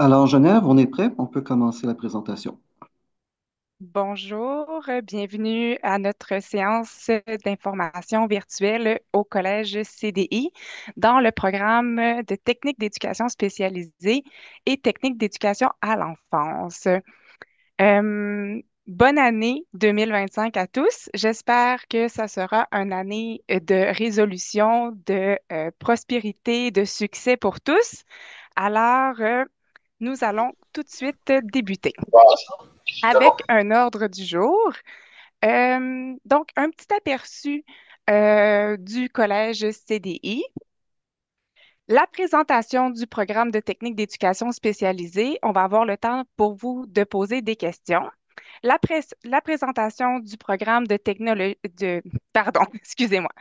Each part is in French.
Alors, Genève, on est prêt? On peut commencer la présentation. Bonjour, bienvenue à notre séance d'information virtuelle au Collège CDI dans le programme de techniques d'éducation spécialisée et techniques d'éducation à l'enfance. Bonne année 2025 à tous. J'espère que ça sera une année de résolution, de prospérité, de succès pour tous. Alors, nous allons tout de suite débuter avec un ordre du jour. Donc, un petit aperçu du collège CDI, la présentation du programme de technique d'éducation spécialisée. On va avoir le temps pour vous de poser des questions. La présentation du programme de pardon, excusez-moi.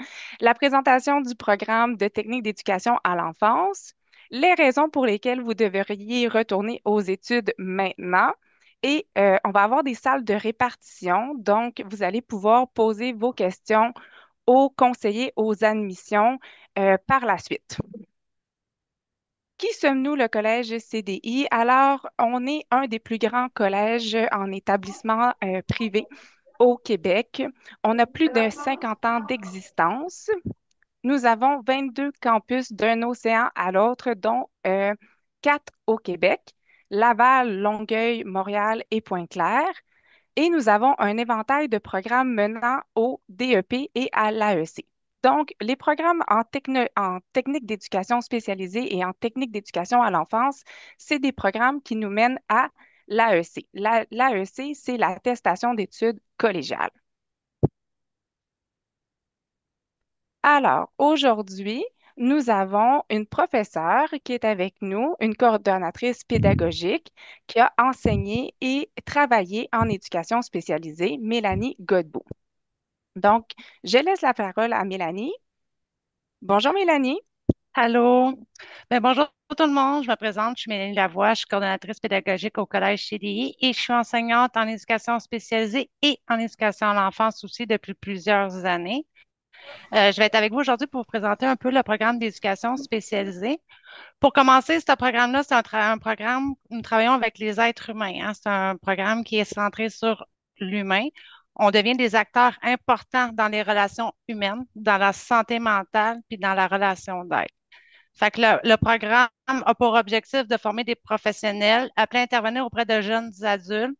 La présentation du programme de technique d'éducation à l'enfance, les raisons pour lesquelles vous devriez retourner aux études maintenant. Et on va avoir des salles de répartition, donc vous allez pouvoir poser vos questions aux conseillers aux admissions par la suite. Qui sommes-nous, le collège CDI? Alors, on est un des plus grands collèges en établissement privé au Québec. On a plus de 50 ans d'existence. Nous avons 22 campus d'un océan à l'autre, dont 4 au Québec, Laval, Longueuil, Montréal et Pointe-Claire. Et nous avons un éventail de programmes menant au DEP et à l'AEC. Donc, les programmes en technique d'éducation spécialisée et en technique d'éducation à l'enfance, c'est des programmes qui nous mènent à l'AEC. L'AEC, c'est l'attestation d'études collégiales. Alors, aujourd'hui, nous avons une professeure qui est avec nous, une coordonnatrice pédagogique qui a enseigné et travaillé en éducation spécialisée, Mélanie Godbout. Donc, je laisse la parole à Mélanie. Bonjour Mélanie. Allô? Bonjour tout le monde, je me présente, je suis Mélanie Lavoie, je suis coordonnatrice pédagogique au Collège CDI et je suis enseignante en éducation spécialisée et en éducation à l'enfance aussi depuis plusieurs années. Je vais être avec vous aujourd'hui pour vous présenter un peu le programme d'éducation spécialisée. Pour commencer, ce programme-là, c'est un programme où nous travaillons avec les êtres humains, hein. C'est un programme qui est centré sur l'humain. On devient des acteurs importants dans les relations humaines, dans la santé mentale puis dans la relation d'aide. Fait que le programme a pour objectif de former des professionnels appelés à intervenir auprès de jeunes adultes,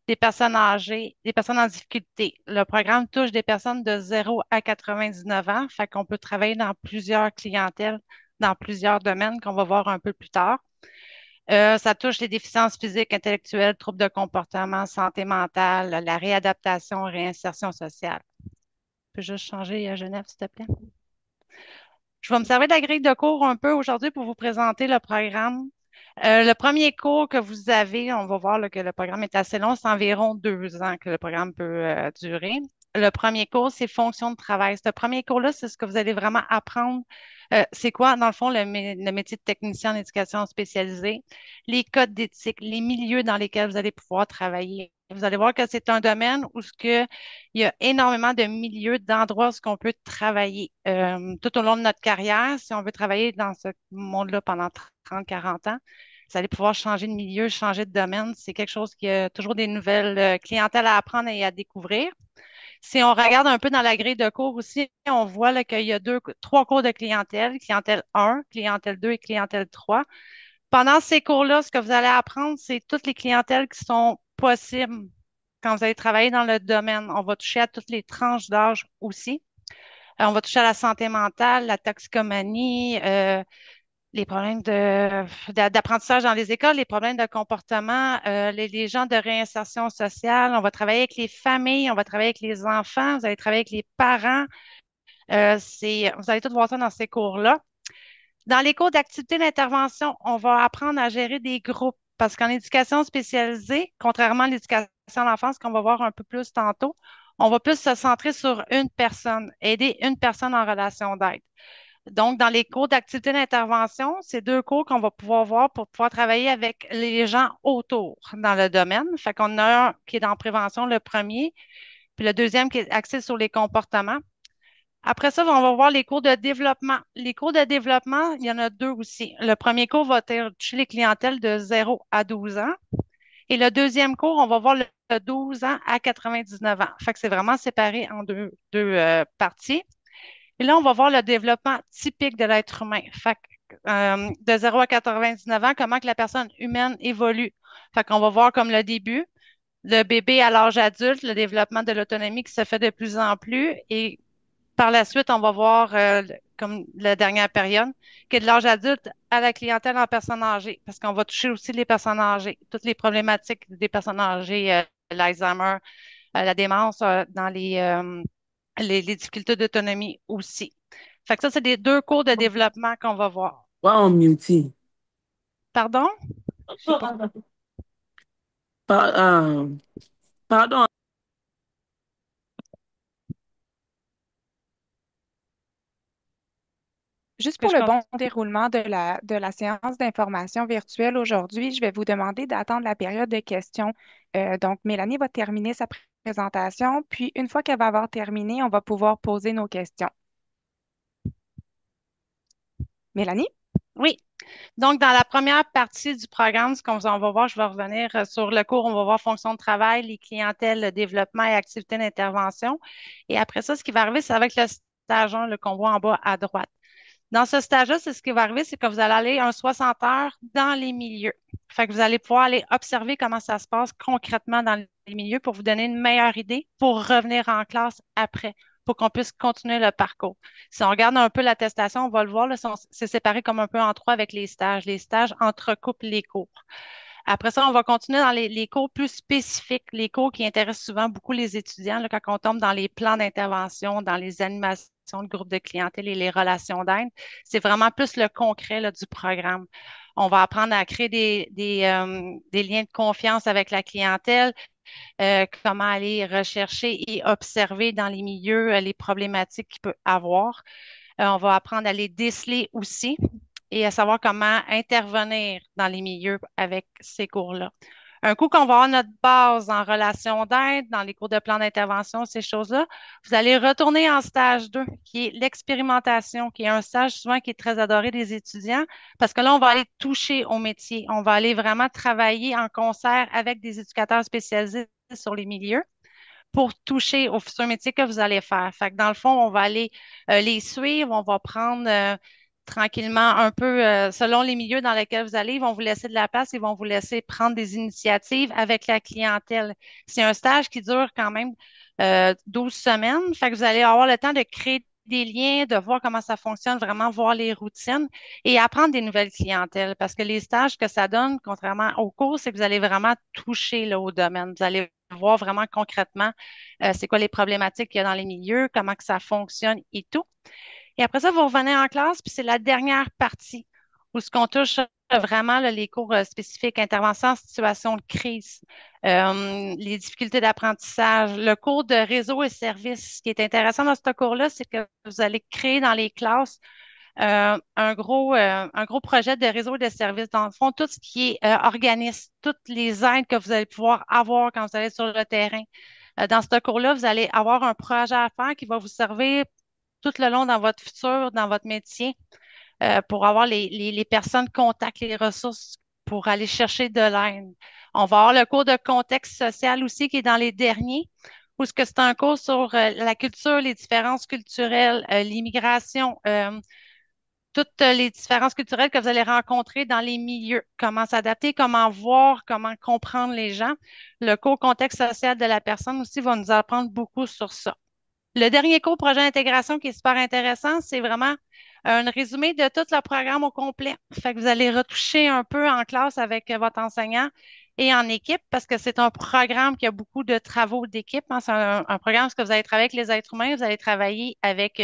des personnes âgées, des personnes en difficulté. Le programme touche des personnes de 0 à 99 ans, fait qu'on peut travailler dans plusieurs clientèles, dans plusieurs domaines qu'on va voir un peu plus tard. Ça touche les déficiences physiques, intellectuelles, troubles de comportement, santé mentale, la réadaptation, réinsertion sociale. Je peux juste changer à Genève, s'il te plaît. Je vais me servir de la grille de cours un peu aujourd'hui pour vous présenter le programme. Le premier cours que vous avez, on va voir là, que le programme est assez long, c'est environ 2 ans que le programme peut durer. Le premier cours, c'est fonction de travail. Ce premier cours-là, c'est ce que vous allez vraiment apprendre. C'est quoi, dans le fond, le métier de technicien en éducation spécialisée, les codes d'éthique, les milieux dans lesquels vous allez pouvoir travailler. Vous allez voir que c'est un domaine où il y a énormément de milieux, d'endroits où on peut travailler tout au long de notre carrière. Si on veut travailler dans ce monde-là pendant 30, 40 ans, vous allez pouvoir changer de milieu, changer de domaine. C'est quelque chose qui a toujours des nouvelles clientèles à apprendre et à découvrir. Si on regarde un peu dans la grille de cours aussi, on voit là, qu'il y a trois cours de clientèle, clientèle 1, clientèle 2 et clientèle 3. Pendant ces cours-là, ce que vous allez apprendre, c'est toutes les clientèles qui sont possibles quand vous allez travailler dans le domaine. On va toucher à toutes les tranches d'âge aussi. On va toucher à la santé mentale, la toxicomanie, les problèmes d'apprentissage dans les écoles, les problèmes de comportement, les gens de réinsertion sociale. On va travailler avec les familles, on va travailler avec les enfants, vous allez travailler avec les parents. Vous allez tout voir ça dans ces cours-là. Dans les cours d'activité d'intervention, on va apprendre à gérer des groupes parce qu'en éducation spécialisée, contrairement à l'éducation à l'enfance qu'on va voir un peu plus tantôt, on va plus se centrer sur une personne, aider une personne en relation d'aide. Donc, dans les cours d'activité d'intervention, c'est deux cours qu'on va pouvoir voir pour pouvoir travailler avec les gens autour dans le domaine. Fait qu'on a un qui est dans prévention, le premier, puis le deuxième qui est axé sur les comportements. Après ça, on va voir les cours de développement. Les cours de développement, il y en a deux aussi. Le premier cours va toucher les clientèles de 0 à 12 ans. Et le deuxième cours, on va voir le 12 ans à 99 ans. Fait que c'est vraiment séparé en deux parties. Et là, on va voir le développement typique de l'être humain. Fait que, de 0 à 99 ans, comment que la personne humaine évolue. Fait qu'on va voir comme le début, le bébé à l'âge adulte, le développement de l'autonomie qui se fait de plus en plus. Et par la suite, on va voir, comme la dernière période, qui est de l'âge adulte à la clientèle en personnes âgées, parce qu'on va toucher aussi les personnes âgées, toutes les problématiques des personnes âgées, l'Alzheimer, la démence, dans les difficultés d'autonomie aussi. Fait que ça, c'est des deux cours de développement qu'on va voir. Wow, Muti. Pardon? J'ai pas. Pa- Pardon. Juste Que pour je le compte. bon déroulement de la séance d'information virtuelle aujourd'hui, je vais vous demander d'attendre la période de questions. Donc, Mélanie va terminer sa présentation, puis une fois qu'elle va avoir terminé, on va pouvoir poser nos questions. Mélanie? Oui. Donc, dans la première partie du programme, on va voir, je vais revenir sur le cours, on va voir fonction de travail, les clientèles, le développement et activités d'intervention. Et après ça, ce qui va arriver, c'est avec le stage 1, le qu'on voit en bas à droite. Dans ce stage-là, c'est ce qui va arriver, c'est que vous allez aller un 60 heures dans les milieux. Fait que vous allez pouvoir aller observer comment ça se passe concrètement dans les milieux pour vous donner une meilleure idée pour revenir en classe après, pour qu'on puisse continuer le parcours. Si on regarde un peu l'attestation, on va le voir, là, c'est séparé comme un peu en trois avec les stages. Les stages entrecoupent les cours. Après ça, on va continuer dans les cours plus spécifiques, les cours qui intéressent souvent beaucoup les étudiants, là, quand on tombe dans les plans d'intervention, dans les animations de groupes de clientèle et les relations d'aide. C'est vraiment plus le concret là, du programme. On va apprendre à créer des liens de confiance avec la clientèle, comment aller rechercher et observer dans les milieux les problématiques qu'il peut avoir. On va apprendre à les déceler aussi et à savoir comment intervenir dans les milieux avec ces cours-là. Un coup qu'on va avoir notre base en relation d'aide, dans les cours de plan d'intervention, ces choses-là, vous allez retourner en stage 2, qui est l'expérimentation, qui est un stage souvent qui est très adoré des étudiants, parce que là, on va aller toucher au métier. On va aller vraiment travailler en concert avec des éducateurs spécialisés sur les milieux pour toucher au futur métier que vous allez faire. Fait que dans le fond, on va aller les suivre, on va prendre tranquillement un peu, selon les milieux dans lesquels vous allez, ils vont vous laisser de la place, ils vont vous laisser prendre des initiatives avec la clientèle. C'est un stage qui dure quand même 12 semaines, fait que vous allez avoir le temps de créer des liens, de voir comment ça fonctionne, vraiment voir les routines et apprendre des nouvelles clientèles. Parce que les stages que ça donne, contrairement aux cours, c'est que vous allez vraiment toucher là, au domaine. Vous allez voir vraiment concrètement c'est quoi les problématiques qu'il y a dans les milieux, comment que ça fonctionne et tout. Et après ça, vous revenez en classe, puis c'est la dernière partie où ce qu'on touche vraiment là, les cours spécifiques, intervention en situation de crise, les difficultés d'apprentissage, le cours de réseau et services. Ce qui est intéressant dans ce cours-là, c'est que vous allez créer dans les classes un gros projet de réseau et de services. Dans le fond, tout ce qui est organisme, toutes les aides que vous allez pouvoir avoir quand vous allez sur le terrain. Dans ce cours-là, vous allez avoir un projet à faire qui va vous servir tout le long dans votre futur, dans votre métier, pour avoir les personnes contacts, les ressources pour aller chercher de l'aide. On va avoir le cours de contexte social aussi qui est dans les derniers, où ce que c'est un cours sur la culture, les différences culturelles, l'immigration, toutes les différences culturelles que vous allez rencontrer dans les milieux, comment s'adapter, comment voir, comment comprendre les gens. Le cours contexte social de la personne aussi va nous apprendre beaucoup sur ça. Le dernier cours projet d'intégration qui est super intéressant, c'est vraiment un résumé de tout le programme au complet. Fait que vous allez retoucher un peu en classe avec votre enseignant et en équipe parce que c'est un programme qui a beaucoup de travaux d'équipe, hein. C'est un programme parce que vous allez travailler avec les êtres humains, vous allez travailler avec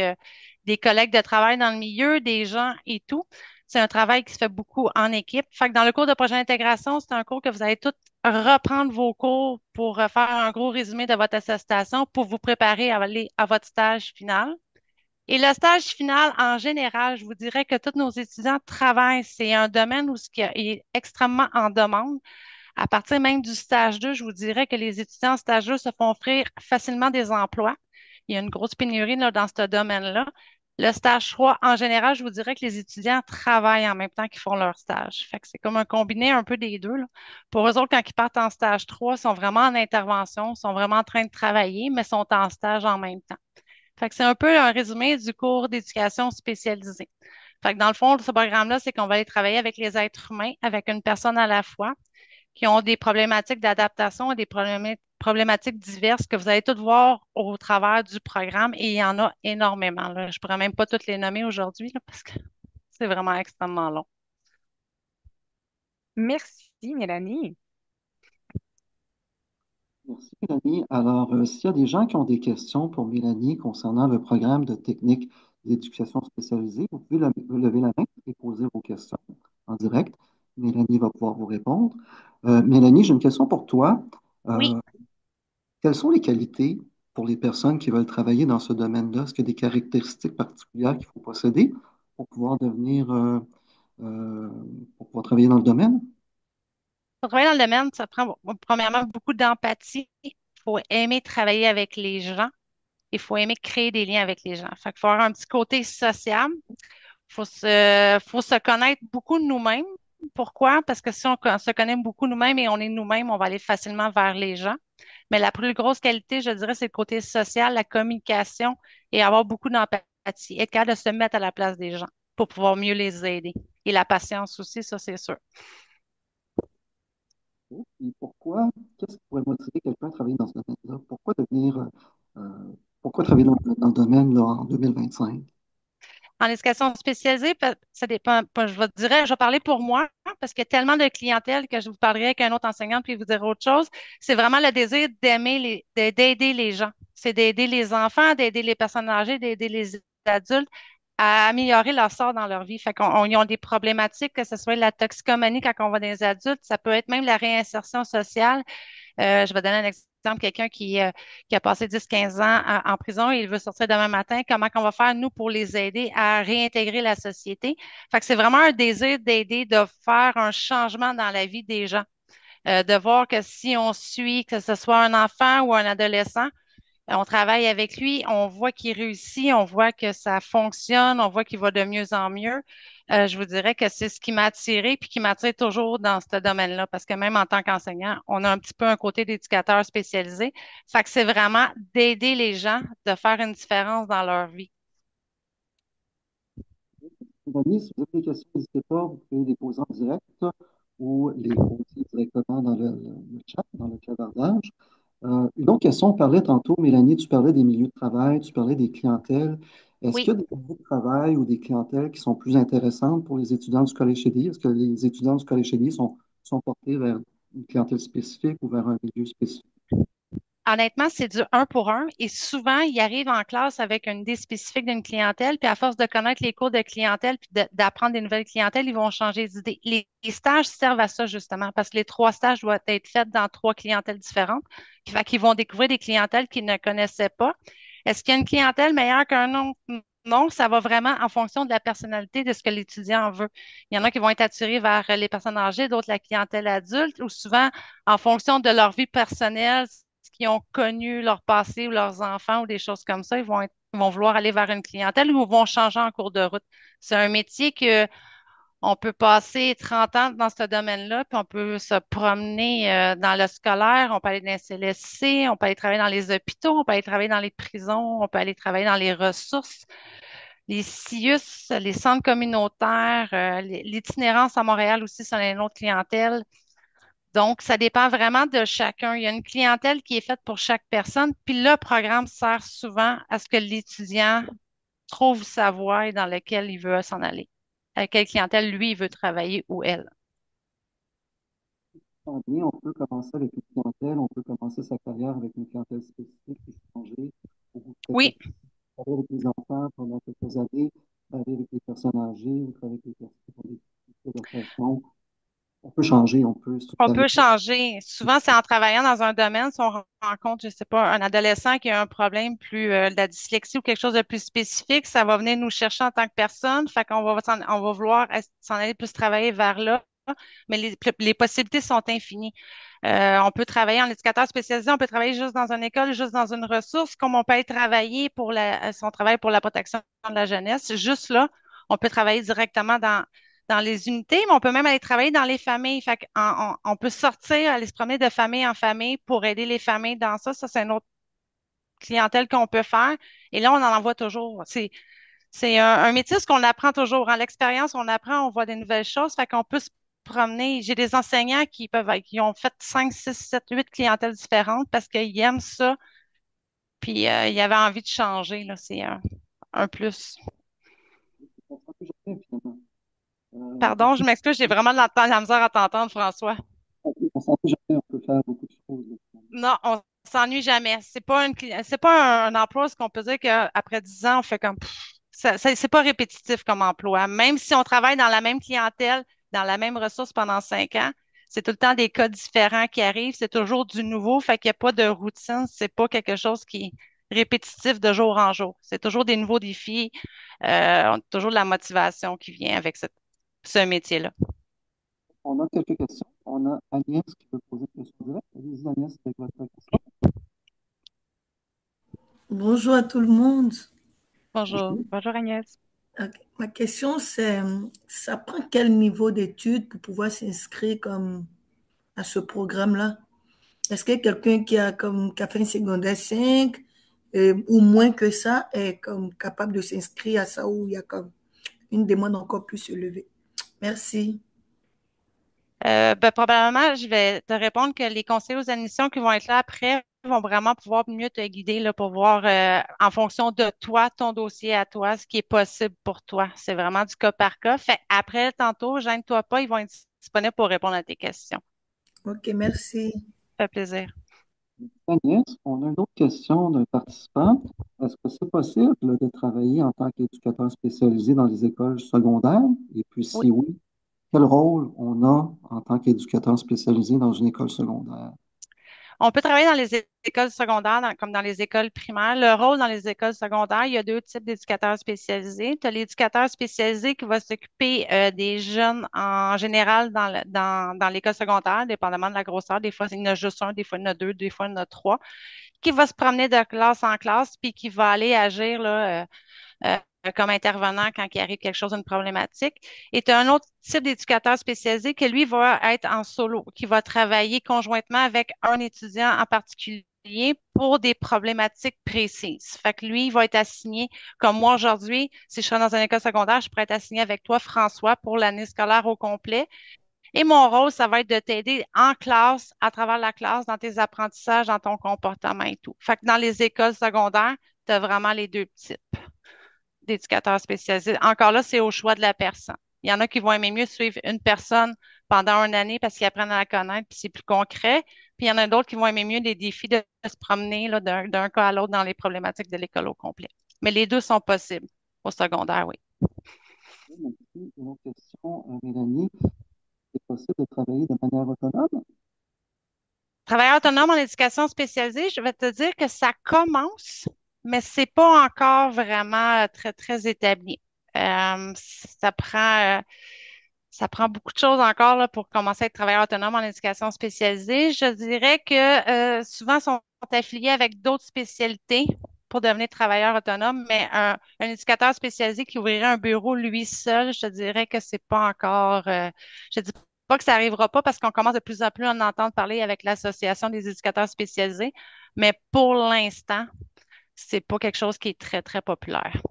des collègues de travail dans le milieu, des gens et tout. C'est un travail qui se fait beaucoup en équipe. Fait que dans le cours de projet d'intégration, c'est un cours que vous allez tout reprendre vos cours pour faire un gros résumé de votre attestation pour vous préparer à aller à votre stage final. Et le stage final, en général, je vous dirais que tous nos étudiants travaillent. C'est un domaine où ce qui est extrêmement en demande. À partir même du stage 2, je vous dirais que les étudiants en stage 2 se font offrir facilement des emplois. Il y a une grosse pénurie là, dans ce domaine-là. Le stage 3, en général, je vous dirais que les étudiants travaillent en même temps qu'ils font leur stage. Fait que c'est comme un combiné un peu des deux, là. Pour eux autres, quand ils partent en stage 3, ils sont vraiment en intervention, sont vraiment en train de travailler, mais sont en stage en même temps. Fait que c'est un peu un résumé du cours d'éducation spécialisée. Fait que dans le fond, ce programme-là, c'est qu'on va aller travailler avec les êtres humains, avec une personne à la fois, qui ont des problématiques d'adaptation et des problématiques diverses que vous allez toutes voir au travers du programme et il y en a énormément, là. Je ne pourrais même pas toutes les nommer aujourd'hui là, parce que c'est vraiment extrêmement long. Merci, Mélanie. Merci, Mélanie. Alors, s'il y a des gens qui ont des questions pour Mélanie concernant le programme de technique d'éducation spécialisée, vous pouvez lever la main et poser vos questions en direct. Mélanie va pouvoir vous répondre. Mélanie, j'ai une question pour toi. Oui, Euh, Quelles sont les qualités pour les personnes qui veulent travailler dans ce domaine-là? Est-ce qu'il y a des caractéristiques particulières qu'il faut posséder pour pouvoir euh, pour pouvoir travailler dans le domaine? pour travailler dans le domaine, ça prend premièrement beaucoup d'empathie. Il faut aimer travailler avec les gens. Il faut aimer créer des liens avec les gens. Fait qu'il faut avoir un petit côté social. Faut se connaître beaucoup de nous-mêmes. Pourquoi? Parce que si on se connaît beaucoup nous-mêmes et on est nous-mêmes, on va aller facilement vers les gens. Mais la plus grosse qualité, je dirais, c'est le côté social, la communication et avoir beaucoup d'empathie. Être capable de se mettre à la place des gens pour pouvoir mieux les aider. Et la patience aussi, ça, c'est sûr. Et pourquoi, qu'est-ce qui pourrait motiver quelqu'un à travailler dans ce domaine-là? Pourquoi travailler dans le domaine là, en 2025? En éducation spécialisée, ça dépend. Je vais je vais parler pour moi, hein, parce qu'il y a tellement de clientèle que je vous parlerai avec un autre enseignant puis vous dire autre chose. C'est vraiment le désir d'aider les gens. C'est d'aider les enfants, d'aider les personnes âgées, d'aider les adultes à améliorer leur sort dans leur vie. Fait ils ont des problématiques, que ce soit la toxicomanie quand on va dans les adultes, ça peut être même la réinsertion sociale. Je vais donner un exemple, quelqu'un qui a passé 10, 15 ans en prison et il veut sortir demain matin. Comment qu'on va faire, nous, pour les aider à réintégrer la société? Fait que c'est vraiment un désir d'aider, de faire un changement dans la vie des gens. De voir que si on suit, que ce soit un enfant ou un adolescent, on travaille avec lui, on voit qu'il réussit, on voit que ça fonctionne, on voit qu'il va de mieux en mieux. Je vous dirais que c'est ce qui m'a attiré puis qui m'attire toujours dans ce domaine-là, parce que même en tant qu'enseignant, on a un petit peu un côté d'éducateur spécialisé. Fait que c'est vraiment d'aider les gens, de faire une différence dans leur vie. Mélanie, si vous avez des questions, n'hésitez pas, vous pouvez les poser en direct ou les poser directement dans le chat, dans le clavardage. Une autre question, on parlait tantôt, Mélanie, tu parlais des milieux de travail, tu parlais des clientèles. Est-ce Oui. qu'il y a des milieux de travail ou des clientèles qui sont plus intéressantes pour les étudiants du Collège CDI? Est-ce que les étudiants du Collège CDI sont portés vers une clientèle spécifique ou vers un milieu spécifique? Honnêtement, c'est du un pour un et souvent, ils arrivent en classe avec une idée spécifique d'une clientèle, puis à force de connaître les cours de clientèle puis d'apprendre des nouvelles clientèles, ils vont changer d'idée. Les stages servent à ça justement parce que les 3 stages doivent être faits dans 3 clientèles différentes. Fait qu'ils vont découvrir des clientèles qu'ils ne connaissaient pas. Est-ce qu'il y a une clientèle meilleure qu'un autre? Non, ça va vraiment en fonction de la personnalité de ce que l'étudiant veut. Il y en a qui vont être attirés vers les personnes âgées, d'autres la clientèle adulte, ou souvent en fonction de leur vie personnelle, qui ont connu leur passé ou leurs enfants ou des choses comme ça, ils vont vouloir aller vers une clientèle ou vont changer en cours de route. C'est un métier que on peut passer 30 ans dans ce domaine-là, puis on peut se promener dans le scolaire, on peut aller dans les CLSC, on peut aller travailler dans les hôpitaux, on peut aller travailler dans les prisons, on peut aller travailler dans les ressources, les CIUS, les centres communautaires, l'itinérance à Montréal aussi, c'est une autre clientèle. Donc, ça dépend vraiment de chacun. Il y a une clientèle qui est faite pour chaque personne, puis le programme sert souvent à ce que l'étudiant trouve sa voie et dans laquelle il veut s'en aller. À quelle clientèle, lui, il veut travailler ou elle. Bien, on peut commencer avec une clientèle, on peut commencer sa carrière avec une clientèle spécifique et changer, ou peut-être Oui, travailler avec les enfants pendant quelques années, travailler avec les personnes âgées, ou travailler avec les personnes qui ont des difficultés d'adaptation. On peut changer, on peut on structurer. peut changer. Souvent, c'est en travaillant dans un domaine, si on rencontre, je sais pas, un adolescent qui a un problème plus de la dyslexie ou quelque chose de plus spécifique, ça va venir nous chercher en tant que personne. Fait qu'on va, on va vouloir s'en aller plus travailler vers là mais les possibilités sont infinies. On peut travailler en éducateur spécialisé, on peut travailler juste dans une école, juste dans une ressource, comme on peut aller travailler pour son travail pour la protection de la jeunesse. Juste là, on peut travailler directement dans les unités, mais on peut même aller travailler dans les familles. Fait on peut sortir, aller se promener de famille en famille pour aider les familles dans ça. Ça, c'est une autre clientèle qu'on peut faire. Et là, on en envoie toujours. C'est un métier qu'on apprend toujours. En l'expérience, on apprend, on voit des nouvelles choses. Fait qu'on peut se promener. J'ai des enseignants qui ont fait 5, 6, 7, 8 clientèles différentes parce qu'ils aiment ça. Puis ils avaient envie de changer, là. C'est un plus. On ne plus jamais, finalement. Pardon, je m'excuse, j'ai vraiment de la misère à t'entendre, François. On ne s'en plus jamais, on peut faire beaucoup de choses. Là. Non, on s'ennuie jamais. C'est pas un emploi, ce qu'on peut dire qu'après 10 ans, on fait comme c'est pas répétitif comme emploi. Même si on travaille dans la même clientèle, dans la même ressource pendant 5 ans, c'est tout le temps des cas différents qui arrivent, c'est toujours du nouveau, fait qu'il n'y a pas de routine, c'est pas quelque chose qui est répétitif de jour en jour. C'est toujours des nouveaux défis, on a toujours de la motivation qui vient avec ce métier-là. On a quelques questions. On a Agnès qui veut poser une question directe. Allez-y, Agnès, avec votre question. Bonjour à tout le monde. Bonjour. Bonjour Agnès. Ok. Ma question, c'est, ça prend quel niveau d'études pour pouvoir s'inscrire comme à ce programme-là? Est-ce que quelqu'un qui a fait un secondaire 5 ou moins que ça est comme capable de s'inscrire à ça ou il y a comme une demande encore plus élevée? Merci. Probablement, je vais te répondre que les conseillers aux admissions qui vont être là après vont vraiment pouvoir mieux te guider là, pour voir en fonction de toi, ton dossier à toi, ce qui est possible pour toi. C'est vraiment du cas par cas. Fait après, tantôt, gêne-toi pas, ils vont être disponibles pour répondre à tes questions. Ok, merci. Ça fait plaisir. Agnès, on a une autre question d'un participant. Est-ce que c'est possible là, de travailler en tant qu'éducateur spécialisé dans les écoles secondaires? Et puis, Oui. si oui, quel rôle on a en tant qu'éducateur spécialisé dans une école secondaire? On peut travailler dans les écoles secondaires comme dans les écoles primaires. Le rôle dans les écoles secondaires, il y a deux types d'éducateurs spécialisés. Tu as l'éducateur spécialisé qui va s'occuper des jeunes en général dans l'école secondaire, dépendamment de la grosseur. Des fois, il y en a juste un, des fois, il y en a deux, des fois, il y en a trois, qui va se promener de classe en classe, puis qui va aller agir là, comme intervenant quand il arrive quelque chose, une problématique. Et tu as un autre type d'éducateur spécialisé qui, lui, va être en solo, qui va travailler conjointement avec un étudiant en particulier pour des problématiques précises. Fait que lui, il va être assigné, comme moi aujourd'hui, si je serais dans une école secondaire, je pourrais être assigné avec toi, François, pour l'année scolaire au complet. Et mon rôle, ça va être de t'aider en classe, à travers la classe, dans tes apprentissages, dans ton comportement et tout. Fait que dans les écoles secondaires, tu as vraiment les deux types d'éducateurs spécialisés. Encore là, c'est au choix de la personne. Il y en a qui vont aimer mieux suivre une personne pendant une année parce qu'ils apprennent à la connaître, puis c'est plus concret. Puis il y en a d'autres qui vont aimer mieux les défis de se promener là, d'un cas à l'autre dans les problématiques de l'école au complet. Mais les deux sont possibles au secondaire, oui. Merci. Une autre question, Mélanie. C'est possible de travailler de manière autonome? Travailleur autonome en éducation spécialisée, je vais te dire que ça commence, mais c'est pas encore vraiment très, très établi. Ça prend beaucoup de choses encore là, pour commencer à être travailleur autonome en éducation spécialisée. Je dirais que souvent, ils sont affiliés avec d'autres spécialités pour devenir travailleur autonome, mais un éducateur spécialisé qui ouvrirait un bureau lui seul, je te dirais que c'est pas encore. Je dis pas que ça arrivera pas parce qu'on commence de plus en plus à en entendre parler avec l'Association des éducateurs spécialisés, mais pour l'instant, c'est pas quelque chose qui est très, très populaire.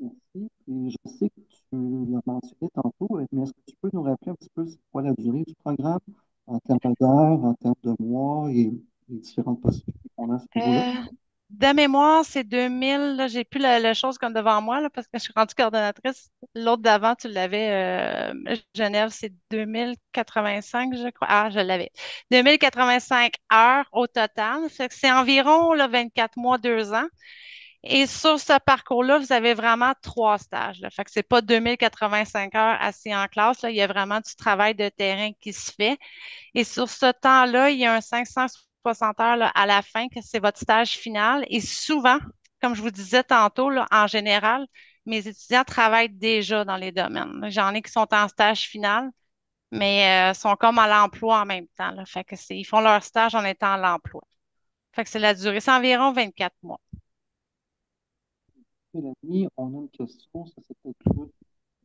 Merci. Et je sais que tu l'as mentionné tantôt, mais est-ce que tu peux nous rappeler un petit peu c'est quoi la durée du programme en termes d'heures, en termes de mois et les différentes possibilités qu'on a à ce niveau-là? Euh, de mémoire, c'est 2000. Là, j'ai plus la chose comme devant moi là, parce que je suis rendue coordonnatrice. L'autre d'avant, tu l'avais, Genève, c'est 2085, je crois. Ah, je l'avais. 2085 heures au total. Fait que c'est environ là, 24 mois, 2 ans. Et sur ce parcours-là, vous avez vraiment 3 stages. Là. Fait que c'est pas 2085 heures assis en classe. Là. Il y a vraiment du travail de terrain qui se fait. Et sur ce temps-là, il y a un 560 heures là, à la fin, que c'est votre stage final. Et souvent, comme je vous disais tantôt, là, en général, mes étudiants travaillent déjà dans les domaines. J'en ai qui sont en stage final, mais sont comme à l'emploi en même temps, là. Fait que ils font leur stage en étant à l'emploi. Fait que c'est la durée, c'est environ 24 mois. Mélanie, on a une question, ça c'est peut-être plus pour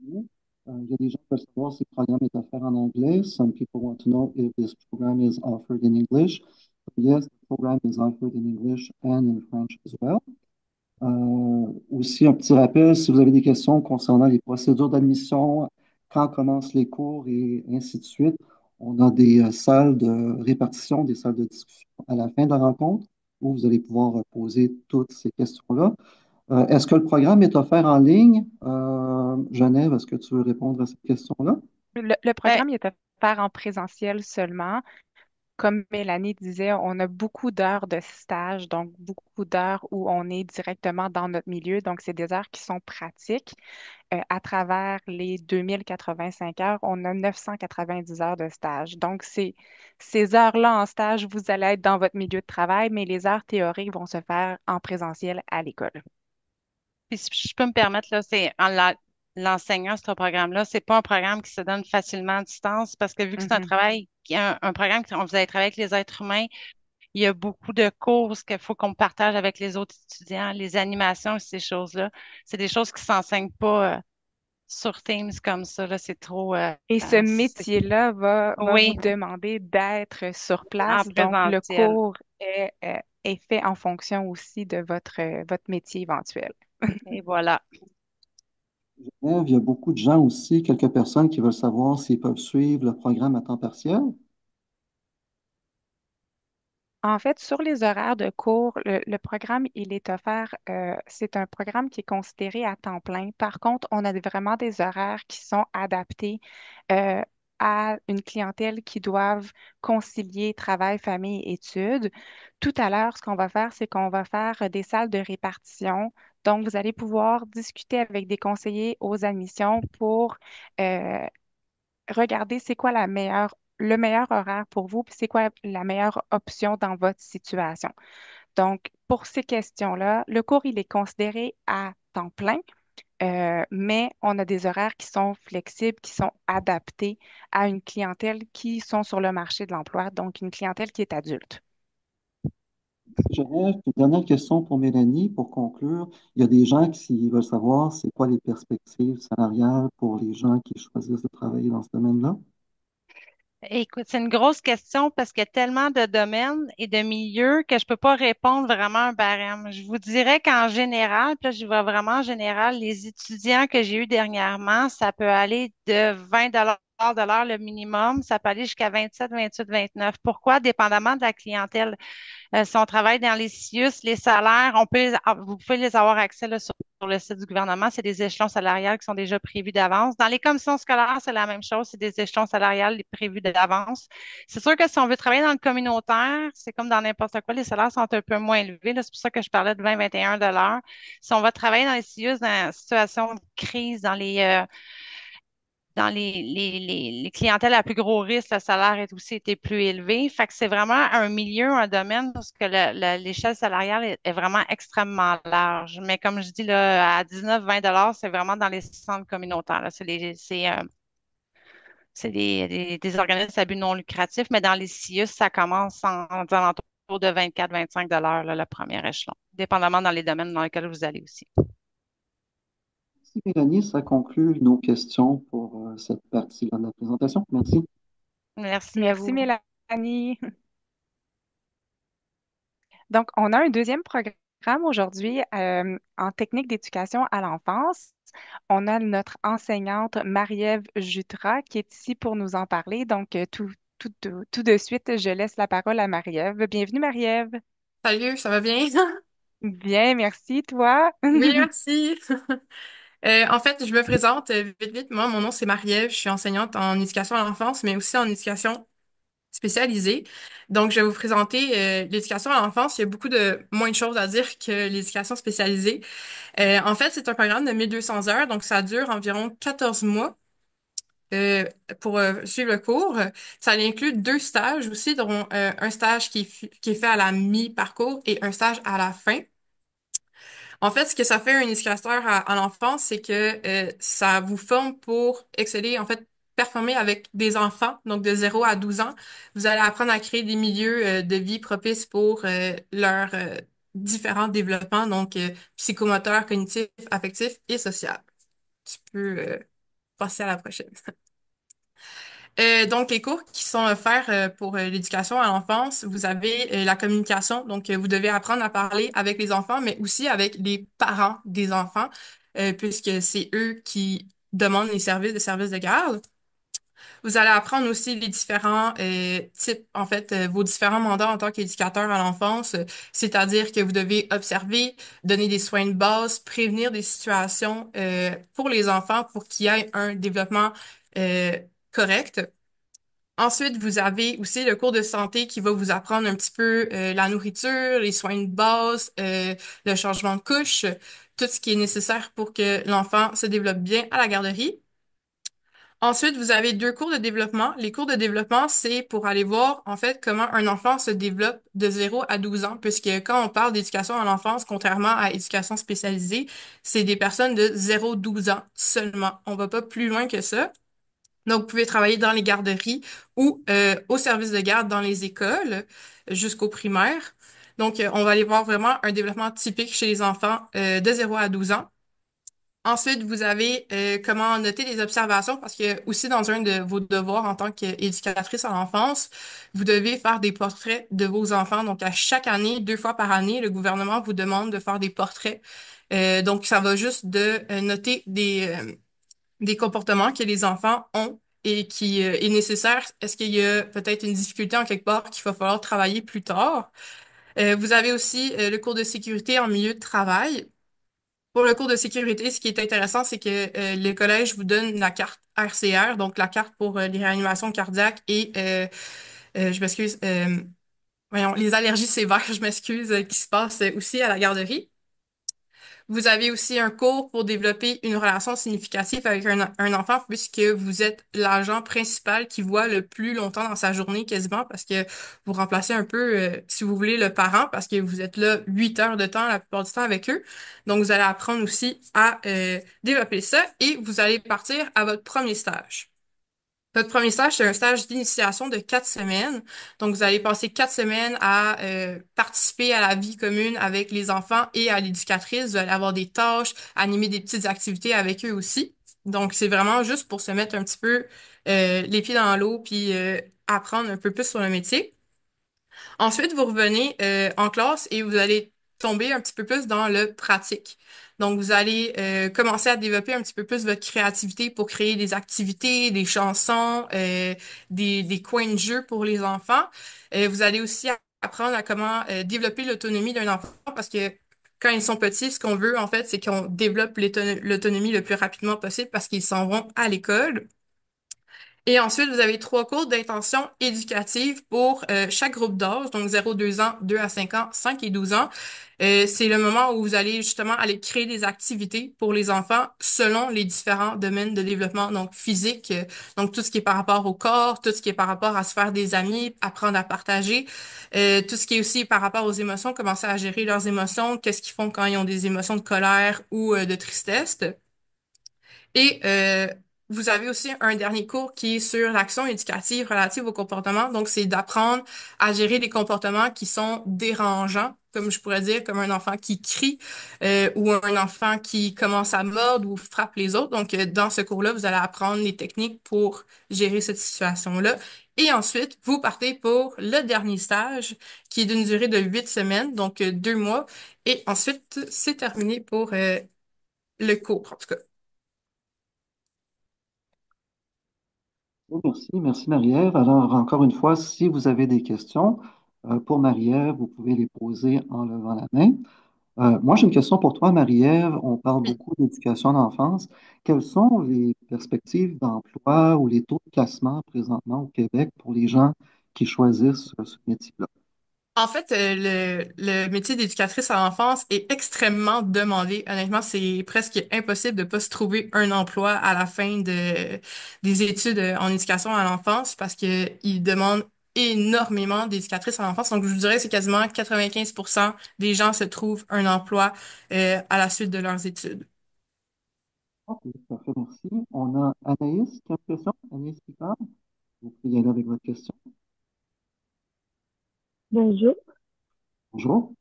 vous. Il y a des gens qui veulent savoir si le programme est offert en anglais. Some people want to know if this program is offered in English. Yes, the program is offered in English and in French as well. Aussi, un petit rappel, si vous avez des questions concernant les procédures d'admission, quand commencent les cours et ainsi de suite, on a des salles de répartition, des salles de discussion à la fin de la rencontre où vous allez pouvoir poser toutes ces questions-là. Est-ce que le programme est offert en ligne? Genève, est-ce que tu veux répondre à cette question-là? Le Ben, programme il est offert en présentiel seulement. Comme Mélanie disait, on a beaucoup d'heures de stage, donc beaucoup d'heures où on est directement dans notre milieu. Donc, c'est des heures qui sont pratiques. À travers les 2085 heures, on a 990 heures de stage. Donc, ces heures-là en stage, vous allez être dans votre milieu de travail, mais les heures théoriques vont se faire en présentiel à l'école. puis si je peux me permettre, là, l'enseignant, ce programme-là, c'est pas un programme qui se donne facilement à distance parce que vu que c'est un Mhm. travail, un programme que vous allez travailler avec les êtres humains, il y a beaucoup de courses qu'il faut qu'on partage avec les autres étudiants, les animations, ces choses-là. C'est des choses qui s'enseignent pas sur Teams comme ça, là, c'est trop Et ce métier-là va vous oui, demander d'être sur en place. Donc, le présentiel. cours est fait en fonction aussi de votre métier éventuel. Et voilà. Genève, il y a beaucoup de gens aussi, quelques personnes qui veulent savoir s'ils peuvent suivre le programme à temps partiel. En fait, sur les horaires de cours, le programme, il est offert, c'est un programme qui est considéré à temps plein. Par contre, on a vraiment des horaires qui sont adaptés euh, à une clientèle qui doivent concilier travail, famille, études. Tout à l'heure, ce qu'on va faire, c'est qu'on va faire des salles de répartition. Donc, vous allez pouvoir discuter avec des conseillers aux admissions pour euh, regardez c'est quoi le meilleur horaire pour vous, puis c'est quoi la meilleure option dans votre situation. Donc, pour ces questions-là, le cours, il est considéré à temps plein, mais on a des horaires qui sont flexibles, qui sont adaptés à une clientèle qui sont sur le marché de l'emploi, donc une clientèle qui est adulte. Genève, une dernière question pour Mélanie, pour conclure. Il y a des gens qui veulent savoir c'est quoi les perspectives salariales pour les gens qui choisissent de travailler dans ce domaine-là. Écoute, c'est une grosse question parce qu'il y a tellement de domaines et de milieux que je peux pas répondre vraiment à un barème. Je vous dirais qu'en général, puis là, je vais vraiment en général, les étudiants que j'ai eus dernièrement, ça peut aller de 20 de l'heure le minimum, ça peut aller jusqu'à 27, 28, 29. Pourquoi? Dépendamment de la clientèle. Si on travaille dans les CIUS, les salaires, vous pouvez les avoir accès là, sur le site du gouvernement. C'est des échelons salariales qui sont déjà prévus d'avance. Dans les commissions scolaires, c'est la même chose. C'est des échelons salariales prévus d'avance. C'est sûr que si on veut travailler dans le communautaire, c'est comme dans n'importe quoi, les salaires sont un peu moins élevés. Là, c'est pour ça que je parlais de 20, 21 dollars. Si on va travailler dans les CIUS, dans une situation de crise, dans les clientèles à plus gros risque, le salaire est aussi été plus élevé. Fait que c'est vraiment un milieu, un domaine parce que l'échelle salariale est vraiment extrêmement large. Mais comme je dis, là, à 19-20 c'est vraiment dans les centres communautaires, là. C'est des organismes à but non lucratif, mais dans les CIUS, ça commence aux alentours de 24-25 là, le premier échelon, dépendamment dans les domaines dans lesquels vous allez aussi. Merci Mélanie, ça conclut nos questions pour cette partie-là de la présentation. Merci. Merci à Merci, vous. Mélanie. Donc, on a un deuxième programme aujourd'hui en technique d'éducation à l'enfance. On a notre enseignante Marie-Ève Jutras qui est ici pour nous en parler. Donc, tout de suite, je laisse la parole à Marie-Ève. Bienvenue, Marie-Ève. Salut, ça va bien? Bien, merci, toi. Oui, merci. En fait, je me présente vite, vite. Moi, mon nom, c'est Marie-Ève. Je suis enseignante en éducation à l'enfance, mais aussi en éducation spécialisée. Donc, je vais vous présenter l'éducation à l'enfance. Il y a beaucoup de moins de choses à dire que l'éducation spécialisée. En fait, c'est un programme de 1200 heures, donc ça dure environ 14 mois. euh, pour suivre le cours. Ça inclut deux stages aussi, dont un stage qui est fait à la mi-parcours et un stage à la fin. En fait, ce que ça fait un éducateur à l'enfance, c'est que ça vous forme pour exceller, en fait, performer avec des enfants, donc de 0 à 12 ans. Vous allez apprendre à créer des milieux de vie propices pour leur différents développements, donc psychomoteur, cognitif, affectif et social. Tu peux passer à la prochaine. Donc, les cours qui sont offerts pour l'éducation à l'enfance, vous avez la communication. Donc, vous devez apprendre à parler avec les enfants, mais aussi avec les parents des enfants, puisque c'est eux qui demandent les services de garde. Vous allez apprendre aussi les différents types, en fait, vos différents mandats en tant qu'éducateur à l'enfance, c'est-à-dire que vous devez observer, donner des soins de base, prévenir des situations pour les enfants pour qu'il y ait un développement euh, correct. Ensuite, vous avez aussi le cours de santé qui va vous apprendre un petit peu la nourriture, les soins de base, le changement de couche, tout ce qui est nécessaire pour que l'enfant se développe bien à la garderie. Ensuite, vous avez deux cours de développement. Les cours de développement, c'est pour aller voir en fait comment un enfant se développe de 0 à 12 ans, puisque quand on parle d'éducation à l'enfance, contrairement à éducation spécialisée, c'est des personnes de 0 à 12 ans seulement. On va pas plus loin que ça. Donc, vous pouvez travailler dans les garderies ou au service de garde dans les écoles jusqu'au primaire. Donc, on va aller voir vraiment un développement typique chez les enfants de 0 à 12 ans. Ensuite, vous avez comment noter les observations parce que aussi dans un de vos devoirs en tant qu'éducatrice à l'enfance, vous devez faire des portraits de vos enfants. Donc, à chaque année, 2 fois par année, le gouvernement vous demande de faire des portraits. Donc, ça va juste de noter des comportements que les enfants ont et qui est nécessaire. Est-ce qu'il y a peut-être une difficulté en quelque part qu'il va falloir travailler plus tard? Vous avez aussi le cours de sécurité en milieu de travail. Pour le cours de sécurité, ce qui est intéressant, c'est que le collège vous donne la carte RCR, donc la carte pour les réanimations cardiaques et, je m'excuse, voyons, les allergies sévères, je m'excuse, qui se passent aussi à la garderie. Vous avez aussi un cours pour développer une relation significative avec un enfant puisque vous êtes l'agent principal qui voit le plus longtemps dans sa journée quasiment parce que vous remplacez un peu, si vous voulez, le parent parce que vous êtes là 8 heures de temps la plupart du temps avec eux. Donc, vous allez apprendre aussi à développer ça et vous allez partir à votre premier stage. Votre premier stage, c'est un stage d'initiation de 4 semaines. Donc, vous allez passer 4 semaines à participer à la vie commune avec les enfants et à l'éducatrice. Vous allez avoir des tâches, animer des petites activités avec eux aussi. Donc, c'est vraiment juste pour se mettre un petit peu les pieds dans l'eau puis apprendre un peu plus sur le métier. Ensuite, vous revenez en classe et vous allez tomber un petit peu plus dans le pratique. Donc, vous allez commencer à développer un petit peu plus votre créativité pour créer des activités, des chansons, des coins de jeu pour les enfants. Vous allez aussi apprendre à comment développer l'autonomie d'un enfant parce que quand ils sont petits, ce qu'on veut, en fait, c'est qu'on développe l'autonomie le plus rapidement possible parce qu'ils s'en vont à l'école. Et ensuite, vous avez 3 cours d'intention éducative pour chaque groupe d'âge, donc 0 à 2 ans, 2 à 5 ans, 5 et 12 ans. C'est le moment où vous allez justement aller créer des activités pour les enfants selon les différents domaines de développement, donc physique, donc tout ce qui est par rapport au corps, tout ce qui est par rapport à se faire des amis, apprendre à partager, tout ce qui est aussi par rapport aux émotions, commencer à gérer leurs émotions, qu'est-ce qu'ils font quand ils ont des émotions de colère ou de tristesse. Et vous avez aussi un dernier cours qui est sur l'action éducative relative au comportement. Donc, c'est d'apprendre à gérer des comportements qui sont dérangeants, comme je pourrais dire, comme un enfant qui crie ou un enfant qui commence à mordre ou frappe les autres. Donc, dans ce cours-là, vous allez apprendre les techniques pour gérer cette situation-là. Et ensuite, vous partez pour le dernier stage, qui est d'une durée de 8 semaines, donc 2 mois. Et ensuite, c'est terminé pour le cours, en tout cas. Oui, merci, merci Marie-Ève. Alors, encore une fois, si vous avez des questions pour Marie-Ève, vous pouvez les poser en levant la main. Moi, j'ai une question pour toi, Marie-Ève. On parle beaucoup d'éducation d'enfance. Quelles sont les perspectives d'emploi ou les taux de placement présentement au Québec pour les gens qui choisissent ce métier-là? En fait, le métier d'éducatrice à l'enfance est extrêmement demandé. Honnêtement, c'est presque impossible de pas se trouver un emploi à la fin des études en éducation à l'enfance parce que ils demandent énormément d'éducatrices à l'enfance. Donc, je vous dirais que c'est quasiment 95% des gens se trouvent un emploi à la suite de leurs études. Ok, parfait, merci. On a Anaïs qui a une question. Anaïs Picard, vous pouvez y aller avec votre question. Bonjour. Bonjour.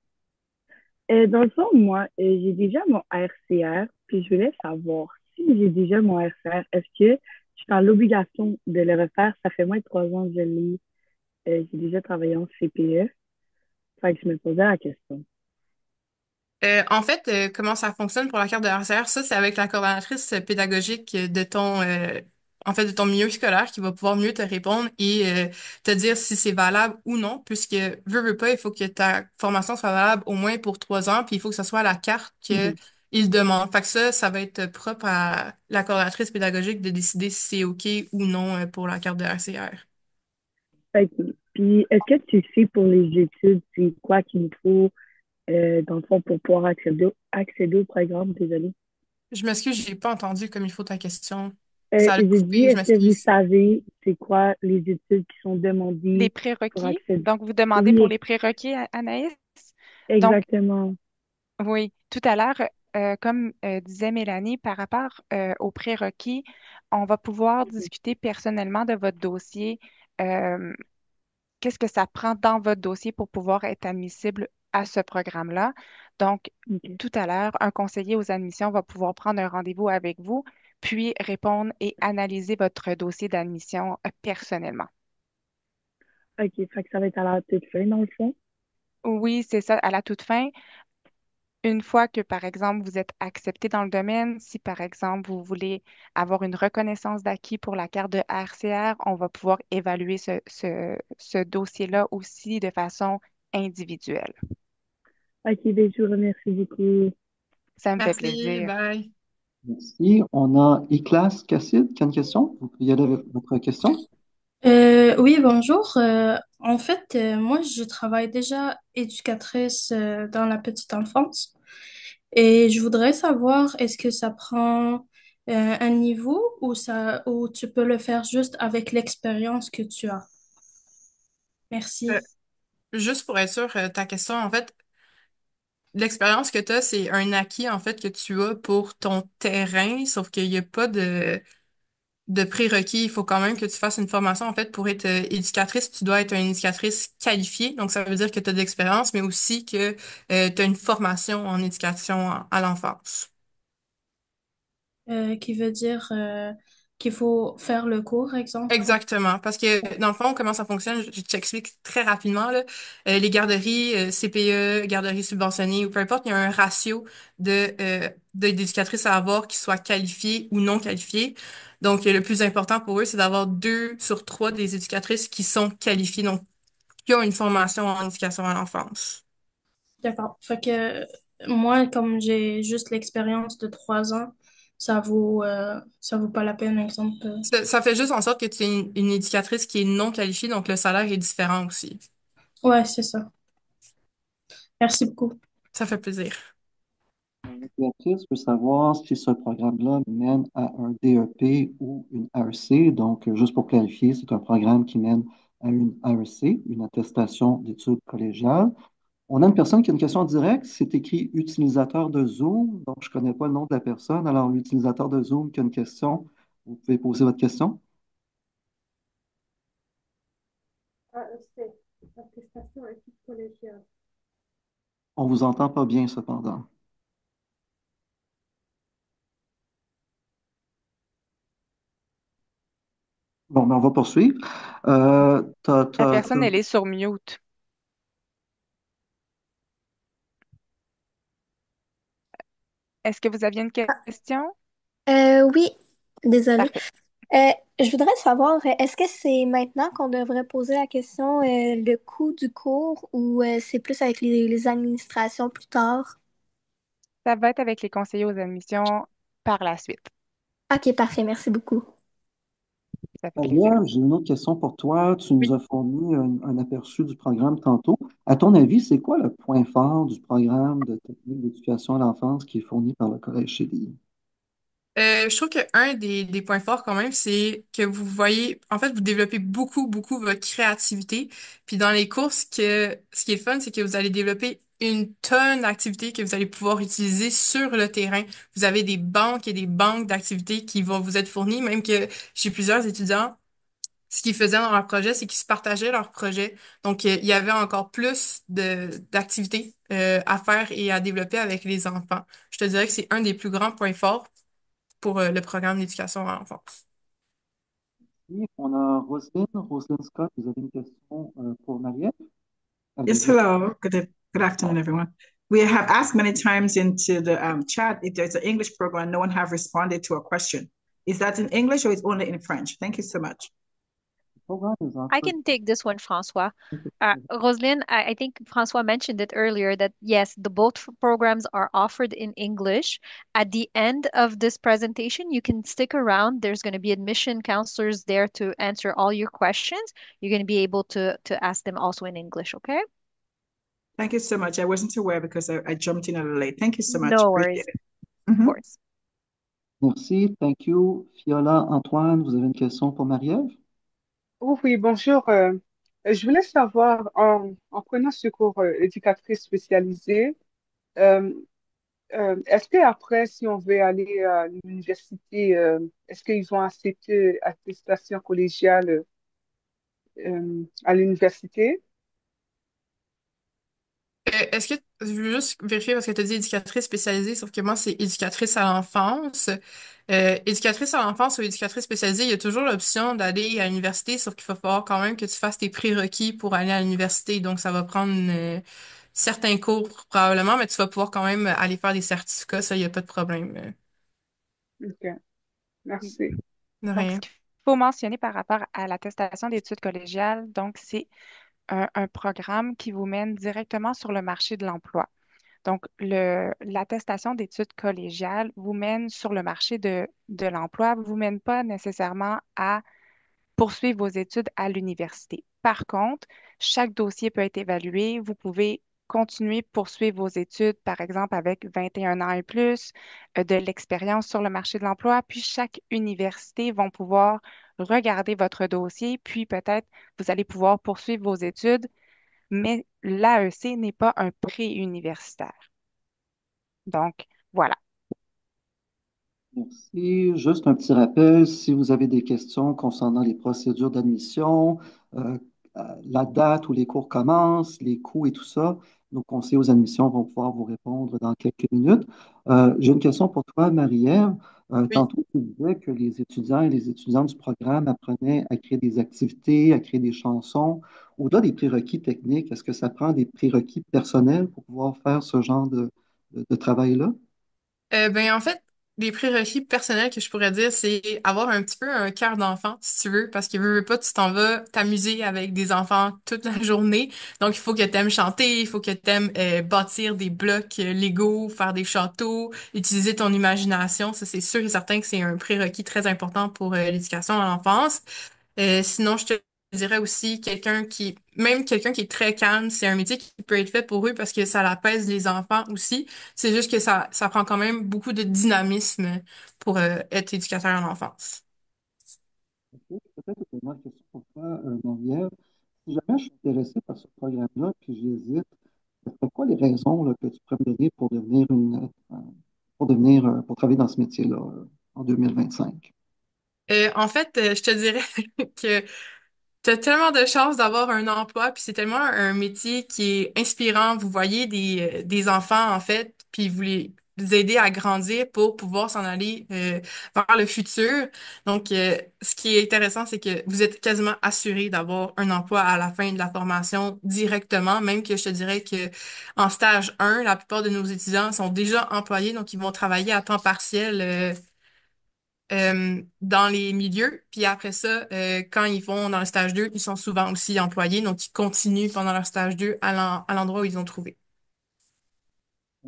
Dans le fond, moi, j'ai déjà mon RCR, puis je voulais savoir si j'ai déjà mon RCR, est-ce que je suis dans l'obligation de le refaire? Ça fait moins de 3 ans que je l'ai. J'ai déjà travaillé en CPE. Fait que je me posais la question. En fait, comment ça fonctionne pour la carte de RCR, ça, c'est avec la coordonnatrice pédagogique de en fait, de ton milieu scolaire qui va pouvoir mieux te répondre et te dire si c'est valable ou non, puisque, veux pas, il faut que ta formation soit valable au moins pour 3 ans, puis il faut que ce soit la carte Mhm. qu'il demande. Fait que ça va être propre à la coordonnatrice pédagogique de décider si c'est OK ou non pour la carte de RCR. Fait puis, est-ce que tu sais pour les études, c'est quoi qu'il me faut, dans le fond, pour pouvoir accéder au programme? Désolée. Je m'excuse, j'ai pas entendu comme il faut ta question. Ça a J'ai dit, coupé, je est-ce que vous m'excuse. savez c'est quoi les études qui sont Les demandées pour prérequis. accéder? Donc, vous demandez Oui, pour les prérequis, Anaïs? Donc, exactement. oui, tout à l'heure, comme disait Mélanie, par rapport aux prérequis, on va pouvoir discuter personnellement de votre dossier. euh, Qu'est-ce que ça prend dans votre dossier pour pouvoir être admissible à ce programme-là? Donc, OK. tout à l'heure, un conseiller aux admissions va pouvoir prendre un rendez-vous avec vous, puis répondre et analyser votre dossier d'admission personnellement. OK, fait que ça va être à la toute fin, dans le fond. Oui, c'est ça, à la toute fin. Une fois que, par exemple, vous êtes accepté dans le domaine, si, par exemple, vous voulez avoir une reconnaissance d'acquis pour la carte de RCR, on va pouvoir évaluer ce dossier-là aussi de façon individuelle. OK, ben, je vous remercie beaucoup. Ça me fait Merci, plaisir. bye. Merci. On a Iclas Cassid qui a une question. Vous pouvez y aller avec votre question. Oui, bonjour. En fait, moi, je travaille déjà éducatrice dans la petite enfance et je voudrais savoir, est-ce que ça prend un niveau ou tu peux le faire juste avec l'expérience que tu as? Euh, Merci. Juste pour être sûr, ta question, en fait, l'expérience que tu as, c'est un acquis, en fait, que tu as pour ton terrain, sauf qu'il n'y a pas de prérequis. Il faut quand même que tu fasses une formation, en fait, pour être éducatrice. Tu dois être une éducatrice qualifiée. Donc, ça veut dire que tu as de l'expérience, mais aussi que tu as une formation en éducation à l'enfance. Qui veut dire qu'il faut faire le cours, exemple. Exactement, parce que dans le fond, comment ça fonctionne, je t'explique très rapidement, là. Les garderies CPE, garderies subventionnées ou peu importe, il y a un ratio d'éducatrices à avoir qui soient qualifiées ou non qualifiées. Donc, le plus important pour eux, c'est d'avoir 2 sur 3 des éducatrices qui sont qualifiées, donc qui ont une formation en éducation à l'enfance. D'accord. Fait que moi, comme j'ai juste l'expérience de 3 ans, ça vaut pas la peine, exemple. Ça fait juste en sorte que tu es une éducatrice qui est non qualifiée, donc le salaire est différent aussi. Ouais, c'est ça. Merci beaucoup. Ça fait plaisir. Béatrice veut savoir si ce programme-là mène à un DEP ou une AEC. Donc, juste pour clarifier, c'est un programme qui mène à une AEC, une attestation d'études collégiales. On a une personne qui a une question en direct. C'est écrit utilisateur de Zoom. Donc, je ne connais pas le nom de la personne. Alors, l'utilisateur de Zoom qui a une question, vous pouvez poser votre question. On ne vous entend pas bien, cependant. Bon, mais on va poursuivre. La personne, elle est sur mute. Est-ce que vous aviez une question? Oui, désolée. Parfait. Je voudrais savoir, est-ce que c'est maintenant qu'on devrait poser la question, le coût du cours ou c'est plus avec les administrations plus tard? Ça va être avec les conseillers aux admissions par la suite. Ok, parfait, merci beaucoup. Ça fait plaisir. Ariel, j'ai une autre question pour toi. Tu nous Oui. as fourni un aperçu du programme tantôt. À ton avis, c'est quoi le point fort du programme de technique d'éducation à l'enfance qui est fourni par le Collège CDI? Je trouve qu'un des points forts quand même, c'est que vous voyez, en fait, vous développez beaucoup, beaucoup votre créativité. Puis dans les cours, ce qui est le fun, c'est que vous allez développer une tonne d'activités que vous allez pouvoir utiliser sur le terrain. Vous avez des banques et des banques d'activités qui vont vous être fournies, même que chez plusieurs étudiants, ce qu'ils faisaient dans leur projet, c'est qu'ils se partageaient leurs projets. Donc, il y avait encore plus d'activités à faire et à développer avec les enfants. Je te dirais que c'est un des plus grands points forts pour le programme d'éducation à l'enfance. Et on a Roselyne. Roselyne Scott, vous avez une question pour Marielle? Yes, Allez-y. hello. Good afternoon, everyone. We have asked many times into the chat if there's an English program. No one have responded to a question. Is that in English or is only in French? Thank you so much. Le programme est I offered. can take this one, Francois. Roselyne, I think Francois mentioned it earlier that yes, the both programs are offered in English. At the end of this presentation, you can stick around. There's going to be admission counselors there to answer all your questions. You're going to be able to ask them also in English, okay? Thank you so much. I wasn't aware because I jumped in a little late. Thank you so much. No Appreciate worries, it. of Mhm. course. Merci, thank you. Fiola, Antoine, vous avez une question pour Marie-Ève? Oh oui, bonjour. Je voulais savoir, en prenant ce cours éducatrice spécialisée, euh, est-ce que après, si on veut aller à l'université, est-ce qu'ils ont accepté attestation collégiale à l'université? Est-ce que je veux juste vérifier parce que tu as dit éducatrice spécialisée, sauf que moi, c'est éducatrice à l'enfance. Éducatrice à l'enfance ou éducatrice spécialisée, il y a toujours l'option d'aller à l'université, sauf qu'il va falloir quand même que tu fasses tes prérequis pour aller à l'université. Donc, ça va prendre certains cours probablement, mais tu vas pouvoir quand même aller faire des certificats, ça, il n'y a pas de problème. OK, merci. De Donc, ce rien. qu'il faut mentionner par rapport à l'attestation d'études collégiales, donc c'est un programme qui vous mène directement sur le marché de l'emploi. Donc, l'attestation d'études collégiales vous mène sur le marché de l'emploi, vous mène pas nécessairement à poursuivre vos études à l'université. Par contre, chaque dossier peut être évalué. Vous pouvez continuer, poursuivre vos études, par exemple, avec 21 ans et plus, de l'expérience sur le marché de l'emploi, puis chaque université vont pouvoir regarder votre dossier, puis peut-être vous allez pouvoir poursuivre vos études, mais l'AEC n'est pas un pré-universitaire. Donc, voilà. Merci. Juste un petit rappel, si vous avez des questions concernant les procédures d'admission, euh, la date où les cours commencent, les coûts et tout ça, nos conseillers aux admissions vont pouvoir vous répondre dans quelques minutes. J'ai une question pour toi, Marie-Ève. Oui. Tantôt, tu disais que les étudiants et les étudiantes du programme apprenaient à créer des activités, à créer des chansons. Au-delà des prérequis techniques, est-ce que ça prend des prérequis personnels pour pouvoir faire ce genre de travail-là? Ben, en fait, des prérequis personnels que je pourrais dire, c'est avoir un petit peu un cœur d'enfant, si tu veux, parce que veux pas, tu t'en vas t'amuser avec des enfants toute la journée. Donc, il faut que tu aimes chanter, il faut que tu aimes bâtir des blocs Lego, faire des châteaux, utiliser ton imagination. Ça, c'est sûr et certain que c'est un prérequis très important pour l'éducation à l'enfance. Sinon, je te dirais aussi même quelqu'un qui est très calme, c'est un métier qui peut être fait pour eux parce que ça apaise les enfants aussi. C'est juste que ça prend quand même beaucoup de dynamisme pour être éducateur en enfance. Ok, peut-être une dernière question pour toi, Marie-Ève. Si jamais je suis intéressé par ce programme-là, puis j'hésite, ce serait quoi les raisons là, que tu pourrais me donner pour travailler dans ce métier-là en 2025? En fait, je te dirais que t'as tellement de chance d'avoir un emploi, puis c'est tellement un métier qui est inspirant. Vous voyez des enfants, en fait, puis vous les aider à grandir pour pouvoir s'en aller vers le futur. Donc, ce qui est intéressant, c'est que vous êtes quasiment assuré d'avoir un emploi à la fin de la formation directement, même que je te dirais que en stage 1, la plupart de nos étudiants sont déjà employés, donc ils vont travailler à temps partiel. Dans les milieux. Puis après ça, quand ils vont dans le stage 2, ils sont souvent aussi employés, donc ils continuent pendant leur stage 2 à l'endroit où ils ont trouvé.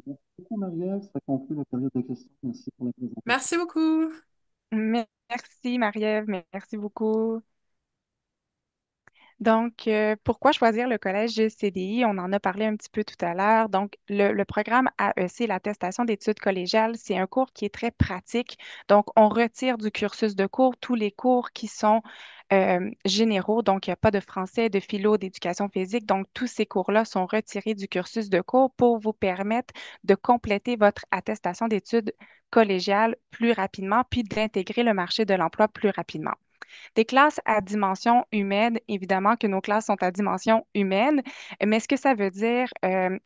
Merci beaucoup, Marie-Ève. Ça conclut la période de questions. Merci pour la présentation. Merci beaucoup. Merci, Marie-Ève. Merci beaucoup. Donc, pourquoi choisir le collège CDI? On en a parlé un petit peu tout à l'heure. Donc, le programme AEC, l'attestation d'études collégiales, c'est un cours qui est très pratique. Donc, on retire du cursus de cours tous les cours qui sont généraux. Donc, il n'y a pas de français, de philo, d'éducation physique. Donc, tous ces cours-là sont retirés du cursus de cours pour vous permettre de compléter votre attestation d'études collégiales plus rapidement, puis d'intégrer le marché de l'emploi plus rapidement. Des classes à dimension humaine, évidemment que nos classes sont à dimension humaine, mais ce que ça veut dire,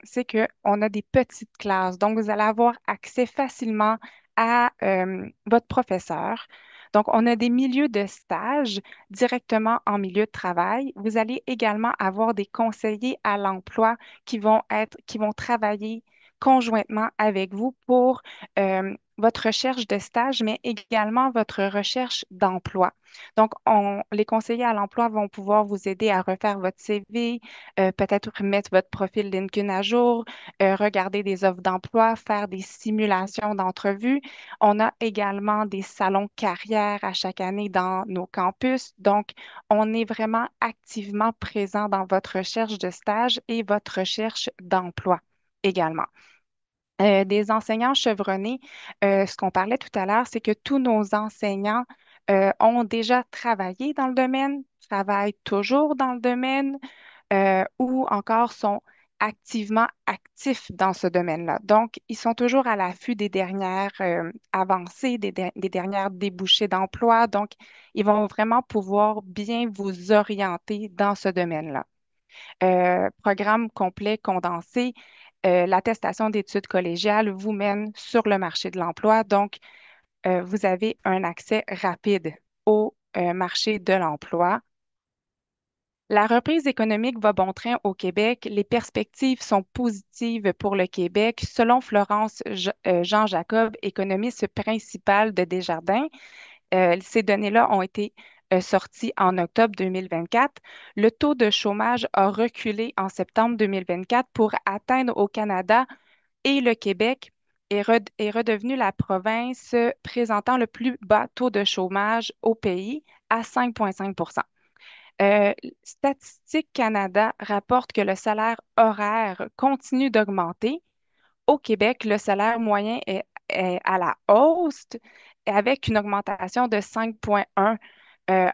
c'est qu'on a des petites classes. Donc, vous allez avoir accès facilement à votre professeur. Donc, on a des milieux de stage directement en milieu de travail. Vous allez également avoir des conseillers à l'emploi qui vont travailler conjointement avec vous pour votre recherche de stage, mais également votre recherche d'emploi. Donc, les conseillers à l'emploi vont pouvoir vous aider à refaire votre CV, peut-être mettre votre profil LinkedIn à jour, regarder des offres d'emploi, faire des simulations d'entrevue. On a également des salons carrière à chaque année dans nos campus. Donc, on est vraiment activement présent dans votre recherche de stage et votre recherche d'emploi également. Des enseignants chevronnés, ce qu'on parlait tout à l'heure, c'est que tous nos enseignants ont déjà travaillé dans le domaine, travaillent toujours dans le domaine ou encore sont activement actifs dans ce domaine-là. Donc, ils sont toujours à l'affût des dernières avancées, des dernières débouchés d'emploi. Donc, ils vont vraiment pouvoir bien vous orienter dans ce domaine-là. Programme complet condensé, l'attestation d'études collégiales vous mène sur le marché de l'emploi. Donc, vous avez un accès rapide au marché de l'emploi. La reprise économique va bon train au Québec. Les perspectives sont positives pour le Québec. Selon Florence Jean Jacob, économiste principale de Desjardins, ces données-là ont été sorties en octobre 2024. Le taux de chômage a reculé en septembre 2024 pour atteindre au Canada et le Québec est redevenu la province présentant le plus bas taux de chômage au pays à 5,5 Statistique Canada rapporte que le salaire horaire continue d'augmenter. Au Québec, le salaire moyen est à la hausse avec une augmentation de 5,1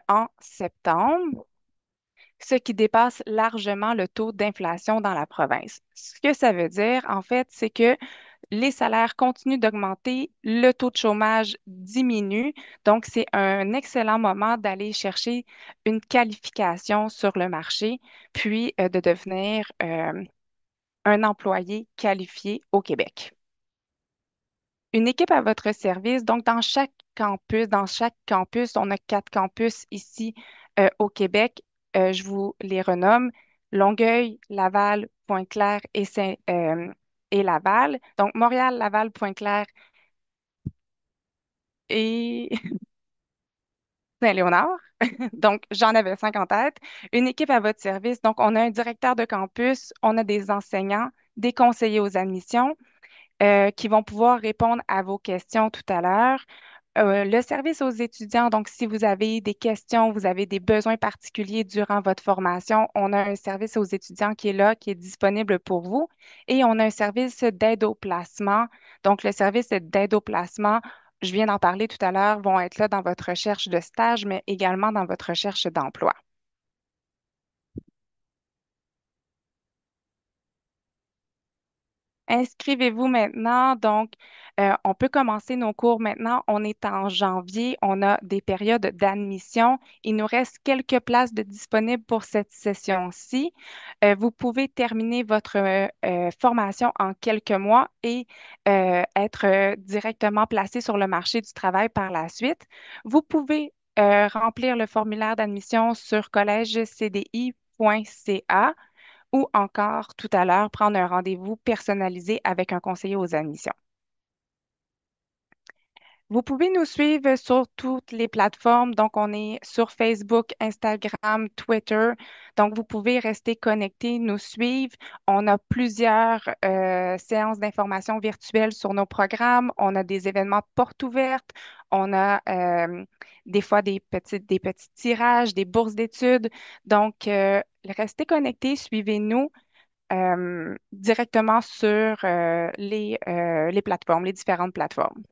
en septembre, ce qui dépasse largement le taux d'inflation dans la province. Ce que ça veut dire, en fait, c'est que les salaires continuent d'augmenter, le taux de chômage diminue. Donc, c'est un excellent moment d'aller chercher une qualification sur le marché, puis de devenir un employé qualifié au Québec. Une équipe à votre service. Donc, dans chaque campus, on a 4 campus ici au Québec. Je vous les renomme. Longueuil, Laval, Pointe-Claire et Laval. Donc, Montréal, Laval, Pointe-Claire et Saint-Léonard. Donc, j'en avais 5 en tête. Une équipe à votre service. Donc, on a un directeur de campus, on a des enseignants, des conseillers aux admissions qui vont pouvoir répondre à vos questions tout à l'heure. Le service aux étudiants, donc si vous avez des questions, vous avez des besoins particuliers durant votre formation, on a un service aux étudiants qui est là, qui est disponible pour vous. Et on a un service d'aide au placement. Donc, le service d'aide au placement, je viens d'en parler tout à l'heure, vont être là dans votre recherche de stage, mais également dans votre recherche d'emploi. Inscrivez-vous maintenant. Donc, on peut commencer nos cours maintenant. On est en janvier. On a des périodes d'admission. Il nous reste quelques places de disponibles pour cette session-ci. Vous pouvez terminer votre formation en quelques mois et être directement placé sur le marché du travail par la suite. Vous pouvez remplir le formulaire d'admission sur collègecdi.ca ou encore tout à l'heure prendre un rendez-vous personnalisé avec un conseiller aux admissions. Vous pouvez nous suivre sur toutes les plateformes. Donc, on est sur Facebook, Instagram, Twitter. Donc, vous pouvez rester connectés, nous suivre. On a plusieurs séances d'information virtuelles sur nos programmes. On a des événements portes ouvertes. On a des fois des petits tirages, des bourses d'études. Donc, restez connectés, suivez-nous directement sur les plateformes, les différentes plateformes.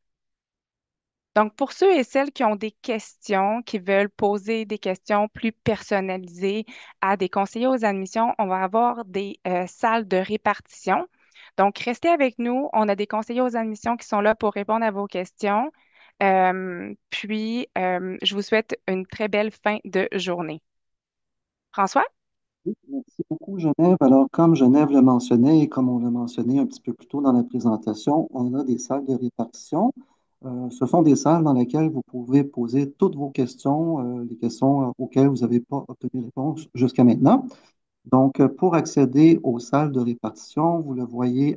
Donc, pour ceux et celles qui ont des questions, qui veulent poser des questions plus personnalisées à des conseillers aux admissions, on va avoir des salles de répartition. Donc, restez avec nous. On a des conseillers aux admissions qui sont là pour répondre à vos questions. Je vous souhaite une très belle fin de journée. François? Oui, merci beaucoup, Genève. Alors, comme Genève le mentionnait et comme on l'a mentionné un petit peu plus tôt dans la présentation, on a des salles de répartition. Ce sont des salles dans lesquelles vous pouvez poser toutes vos questions, les questions auxquelles vous n'avez pas obtenu réponse jusqu'à maintenant. Donc, pour accéder aux salles de répartition, vous le voyez